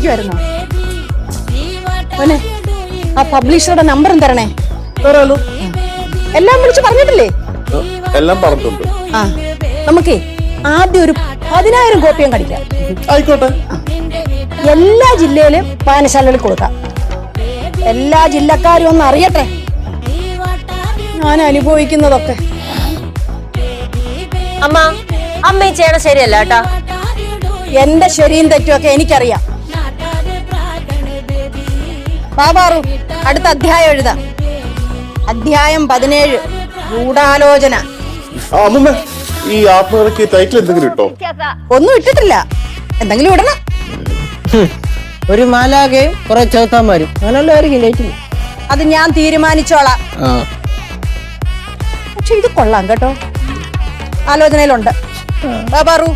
വായിക്കുമായിരുന്നോ? മോനെ, ആ പബ്ലിഷറുടെ നമ്പറും തരണേ. എല്ലാം വിളിച്ച് പറഞ്ഞിട്ടില്ലേ? എല്ലാം പറഞ്ഞിട്ടുണ്ട്. ആ, നമുക്കേ ആദ്യം ഒരു 10,000 കോപ്പിയും കടിക്കാം. ആയിക്കോട്ടെ. എല്ലാ ജില്ലയിലും വായനശാലകളിൽ കൊടുക്കാം. എല്ലാ ജില്ലക്കാരും ഒന്ന് അറിയട്ടെ ഞാൻ അനുഭവിക്കുന്നതൊക്കെ. അമ്മ, അമ്മ ഈ ചെയ്യണ ശരിയല്ല കേട്ടാ. എന്റെ ശരിയും തെറ്റുമൊക്കെ എനിക്കറിയാം. ബാബാറു, അടുത്ത അധ്യായം എഴുതാം. അധ്യായം 17, ഗൂഢാലോചന. അമ്മ, ഈ ആത്മകഥയ്ക്ക് ടൈറ്റിൽ എന്തെങ്കിലും ഇട്ടോ? ഒന്നും ഇട്ടിട്ടില്ല, എന്തെങ്കിലും ഇടണം. ഒരു മാലാകയും കുറെ ചൗത്താന്മാരും അങ്ങനെയുള്ളവർക്ക് ലൈറ്റില്ല. അത് ഞാൻ തീരുമാനിച്ചോളാം. പക്ഷെ ഇത് കൊള്ളാം കേട്ടോ, ആലോചനയിലുണ്ട്. ബാബാറു,